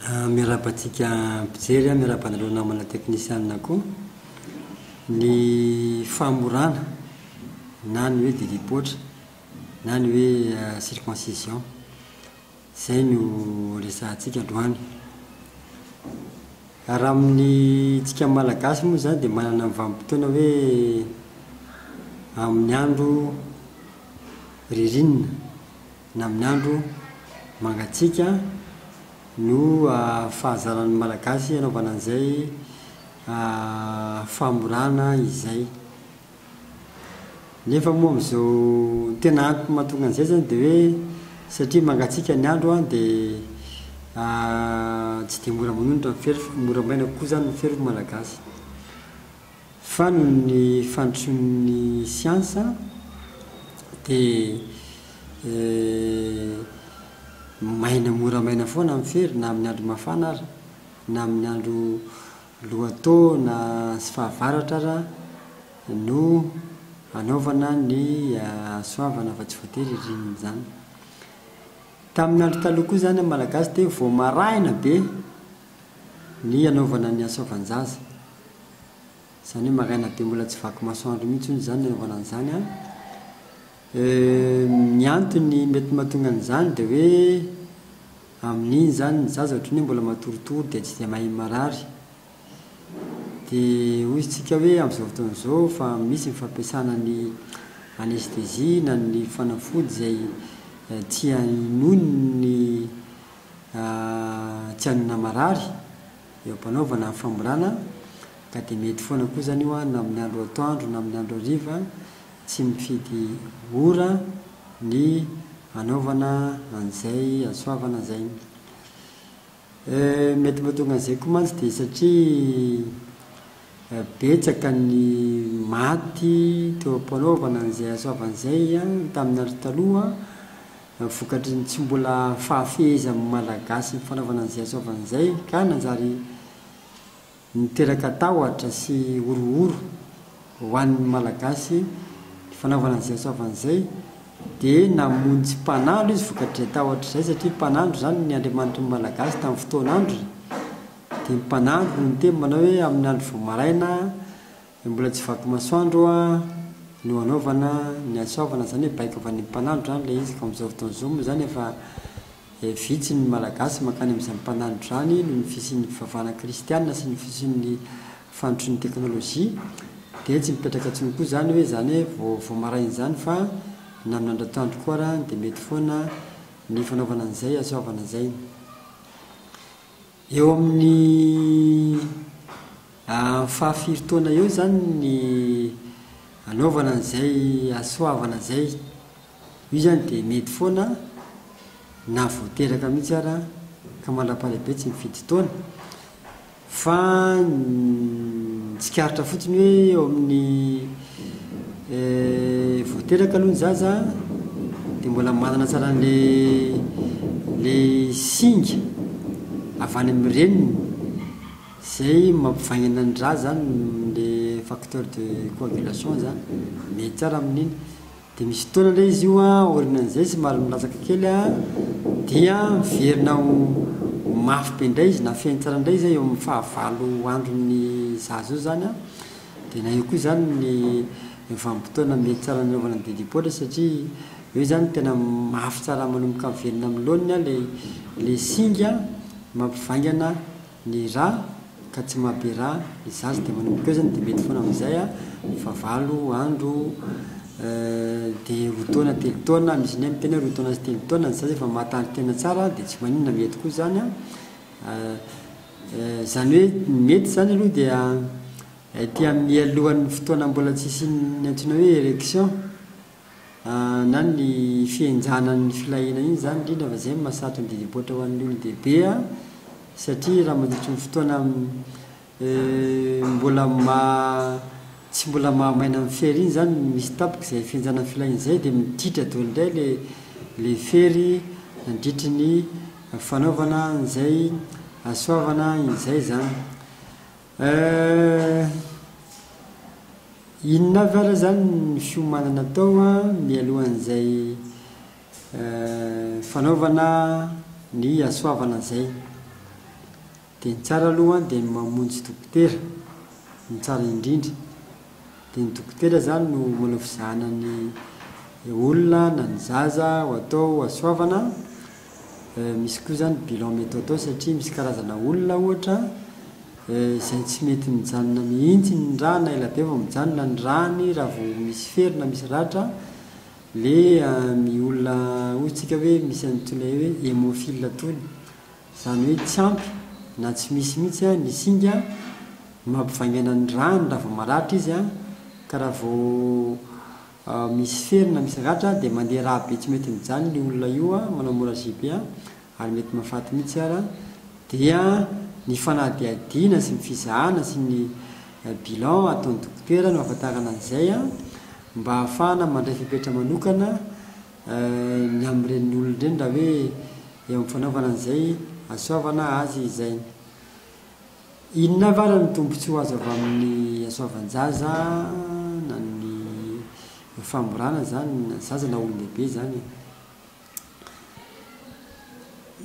Miarabantsika mpijery miarabanareo namana teknisianina koa ny famorana na ny hoe dilipotra na ny hoe circoncision zay no resantsika androany. Raha amin'ny tsika malagasy moa zany dia manana vanim-potoana hoe amin'ny andro ririnina na amin'ny andro mangatsika no fahazaran'ny malagasy anaovana an'izay famorana izay. Nefa moa amin'izao tena antony mahatonga an'izay zany dia hoe satria mangatsika ny andro dia tsy dia mora manondrana ny fery, mora maina kokoa zany ny fery malagasy. Fa ny fandrosoan'ny siansa dia maina mora maina foana amin'ny fery na amin'ny andro mafana ary na amin'ny andro lohatao na sy fahavaratra ara no anaovana ny soavana fa tsy voatery ririnina zany. Tamin'ny andro taloha koa zany malagasy dia vao maraina be ny anaovana ny asoavan-jaza, izany hoe maraina be mbola tsy vaky masoandro mihitsy hono zany anaovana an'izany a. Ny antony mety mahatonga an'izany dia hoe amin'iny zany ny zaza ohatran'ny hoe mbola matoritory dia tsy dia mahay marary. Dia hoy isika hoe amin'izao fotoana izao fa misy ny fampiasana ny anestesia na ny fanafody izay tsy haninono ny tsy hanina marary eo am-panaovana ny famorana, ka dia mety foana koa zany io na amin'ny andro atoandro na amin'ny andro hariva tsy mifidy ora ny anaovana an'izay asoavana izay. Mety mahatonga an'izay koa mantsy dia satria betsaka ny maty teo am-panaovana an'izay asoavana izay tamin'ny andro taloha vokatry ny tsy mbola fahafehezan'ny malagasy ny fanaovana an'izay asoavana izay, ka nanjary niteraka tahotra sy orooro ho an'ny malagasy fanaovana an'izay asoavana izay, dia namono tsy mpanandro izy vokatry tahotra izay satria mpanandro zany ny andriamanitry ny malagasy tamin'ny fotoan'andro. Dia ny mpanandro no teny manao hoe amin'ny andro vao maraina mbola tsy vaky masoandro no anaovana ny asoavana, zany hoe baika avy any mpanandro zany ilay izy. Ka amin'izao fotoana izao moa zany efa vitsy ny malagasy mankany amin'izany mpanandro zany noho ny fisian'ny fivavahana kristianina sy ny fisian'ny fandrosoan'ny teknôlôjia, dia tsy mipetraka intsony koa zany hoe zany hoe vao maraina zany fa na amin'ny andro atoandro koa raha dia mety foana ny fanaovana an'izay asoavana izay. Eo amin'ny fahafiry-taona eo zany ny anaovana an'izay asoavana izay. Io zany dia mety foana na voateraka mihitsy ara ka mandrapalehibe tsy mifidy taona, fa tsikaritra fotsiny hoe eo amin'ny voateraka aloha ny zaza dia mbola manana tsara le singa avy any amin'ny reniny izay mampivaingana ny rà zany le facteur de coagulation zany, mety tsara amin'iny. Dia misy fotoana indray izy io orinan'izay sy maro milatsaka kely dia miverinao mafy be indray izy na feny tsara indray izy eo amin'ny fahavalo andron'ny zaza io zany dia na io koa zany ny vanim-potoana mety tsara ny anaovana ny dilipotra satria io zany tena mafy tsara manomboka miverina amin'ny laoniny le singa mampivaingana ny rà ka tsy mahabe rà ny zaza, dia manomboka eo zany dia mety foana amin'izay fahavalo andro dia roa taona telo taona, misy ny miteny hoe roa taona sy telo taona ny zaza efa mahatandro tena tsara dia tsy maninona mety koa zany zany hoe mety zany aloha dia tia mialohan'ny fotoana mbola tsisy ny antsoina hoe érection na ny fihenjanan'ny filahina iny zany, indrindra fa zay mahasaritra ny dilipotra ho an'ny olona dehibe satria raha mandritry ny fotoana tsy mbola mahamaina amin'ny fery iny zany misy tapoka izay fihenjanan'ny filahina izay dia miditra daholo indray le fery nandritry ny fanaovana izay asoavana izay zany. Inona avy ara zany ny fiomanana atao mialohan'izay fanaovana ny asoavana izay. dia ny tsara aloha dia mamonjy dokotera ny tsara indrindra dia ny dokotera zany no mbola fizahanany olona na ny zaza ho atao asoavana. Misy koa zany bilan mety atao satria misy karazana olona ohatra izay tsy mety mijanona mihitsy ny rà na ela be vao mijanona ny rany raha vao misy fery na misy ratra le olona hotsika hoe misy an'tolay hoe hémophile tony zany hoe tsy ampy na tsy misy mihitsy ny singa mampivaingana ny rany raha vao maratra izy ka raha vao misy fery na misy ratra dia mandeha raha be tsy mety mijanona ny olona io manao moragie ary mety mahafaty mihitsy ara dia ny fanadihadiana sy ny fizahana sy ny bilan ataon'ny dokotera no ahafantarana an'izay mba ahafahana mandray fipetra manokana ny amin'ireny olona ireny raha hoe eo amin'ny fanaovana an'izay asoavana azy izay. Inona vara ny tombontsoa azo avy amin'ny asoavan-jaza na ny famborana zany na zaza na olon-dehibe zany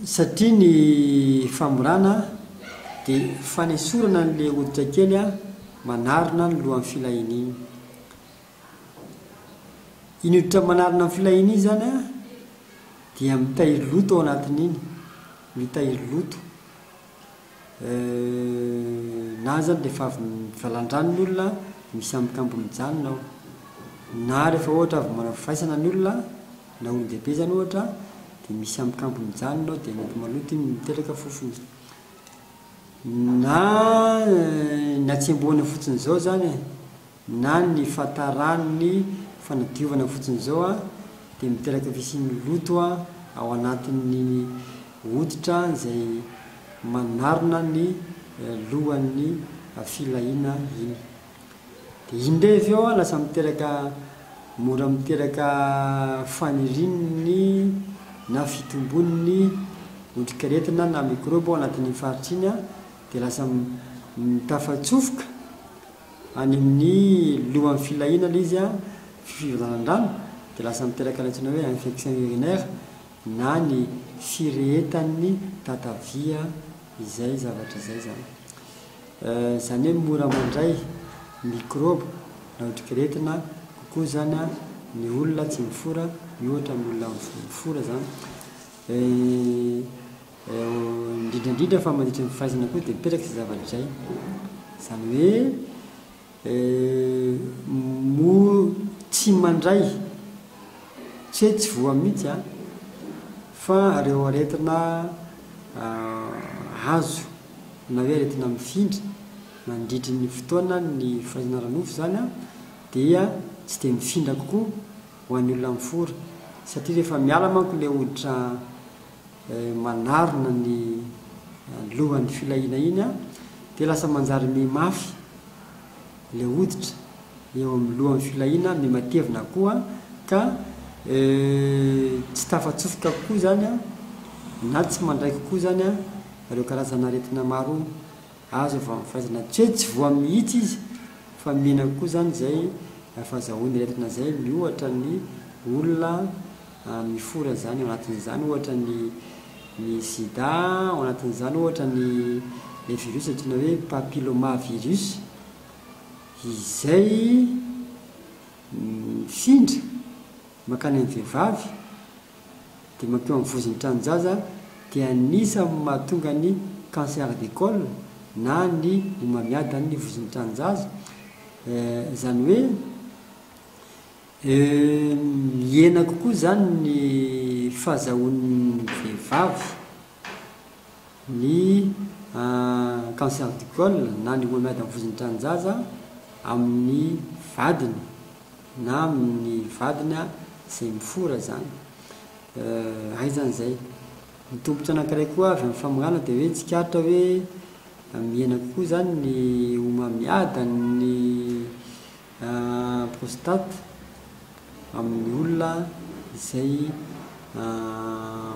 satria ny famborana dia fanesorana n'le hoditra kely manarina ny lohan'ny filahina iny. Iny hoditra manarina ny filahina iny zany dia mitahiry loto ao anatin'iny, mitahiry loto na zany rehefa avy mivalan-drano ny olona misy ambikambo mijanona ao na rehefa ohatra avy manao fifaisana ny olona na olon-dehibe zany ohatra dia misy ambikambo mijanona ao dia mety maloto iny miteraka fofony na ny atsembohana fotsiny zao zany na ny fatarany fanadiovana fotsiny zao dia miteraka visin'ny loto ao anatin'ny hoditra izay manarina ny lohan'ny filahina iny. Dia iny ndray avy eo lasa mora miteraka fanirininy na fitomboniny otrikaretina na microbe ao anatin'ny faritra iny dia lasa mitafatsofoka any amin'ny lohan'ny filahina ilay izy fivivanan-drano dia lasa miteraka latsina hoe infection urinaire na ny firehetan'ny tatavia izay zavatra izay zany zany hoe mora mandray microbe na otrikaretina kokoa zany ny olona tsy mifora miohatra ny olona mifora zany indrindrandrindra fa mandritra ny fahaizana koa dia mipetraka izay zavatra izay zany hoe tsy mandray tsy hoe tsy voa mihitsy fa areo aretina azo na hoe aretina mifindra mandritry ny fotoana ny fahaizana ranofo zany dia tsy dia mifindra kokoa ho an'ny olona mifora satria rehefa miala manko le hoditra manarina ny lohan'ny filahina iny dia lasa manjary mimafy le hoditra eo amin'ny lohan'ny filahina mimatevina koa ka tsy tafatsofoka kokoa zany na tsy mandray kokoa zany reo karazana aretina maro azo avy amin'ny fahaizana tsy hoe tsy voa mihitsy izy fa mihena kokoa zany zay fahazahoany aretina zay miohatra ny olona mifora zany ao anatin'izany ohatra ny sida ao anatin'izany ohatra ny virus antsoina hoe papilloma virus izay mifindra makany amin'ny vehivavy dia mankeo amin'ny voziny tranonjaza dia anisany mahatonga ny cancer du col na ny mamiada ny voziny tranonjaza zany hoe miena kokoa zany ny fahazahoan'ny vehivavy ny cancer du col na ny mamiada ny voziny tranonjaza amin'ny vadiny na amin'ny vadiny izay mifora zany aizany zay mitombotra anankiray koa avy amin'ny famorana dia hoe tsikarotra hoe miena kokoa zany ny homamiada ny prostate amin'ny olona izay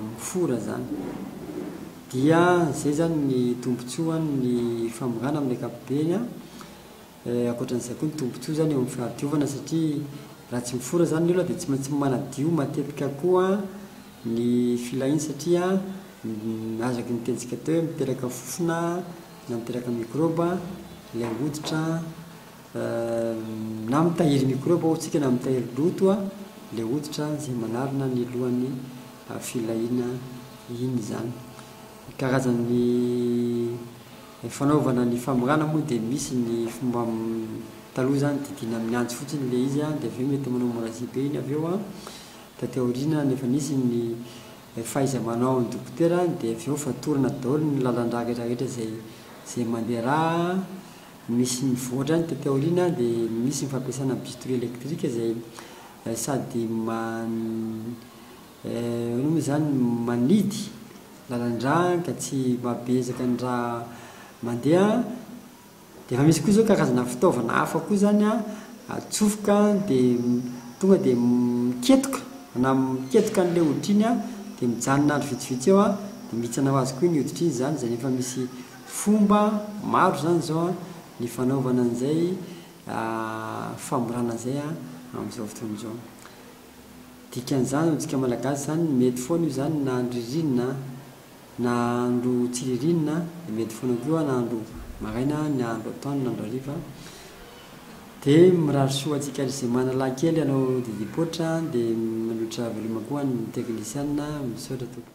mifora zany dia zay zany ny tombontsoany ny famorana amin'ny ankapobeny akoatran'izay koa ny tombontsoa zany eo amin'ny fahadiovana satria raha tsy mifora zany ny olona dia tsy maintsy manadio matetika koa ny filahiny satria azaky nitetsika teo miteraka fofona na miteraka microba la hoditra na mitahiry microba ohatsika na mitahiry lotoa le hoditra zay manarina ny lohan'ny filahina iny zany karazan'ny fanaovana ny famorana moa dia misy ny fomba taloha zany didina amin'ny antsy fotsiny le izy dia aveo mety manao morazibe iny aveo tateorina nefa nisy ny faiza manao ny dokotera dia aveo fatorana daholo ny lalandraha rehetrarehetra zay mandeha misy mivoatra ny tateorina dia misy ny fampiasana bistoury électrique zay sady moa zany manidy lalandra ka tsy mabezaka ny raha mandeha dia efa misy koa zao karazana fitaovana hafa koa zany atsofoka dia tonga dia miketoka na miketoka n'le hoditra iny dia mijanona andro vitsivitsy eo dia mihitsana ho azy koa ny hoditra iny zany zay efa misy fomba maro zany zao ny fanaovana an'izay famorana zay amin'izao fotoana izao dikan'izany antsika malagasy zany mety foana io zany na andro ririnina na andro tsy ririnina dia mety foana koa na andro maraina ny andro atoandro na andro hariva dia mirary soa antsika izay manalahy kely ianao didipoitra dia manotra veloma koa ny teknisiana misaotra tompoko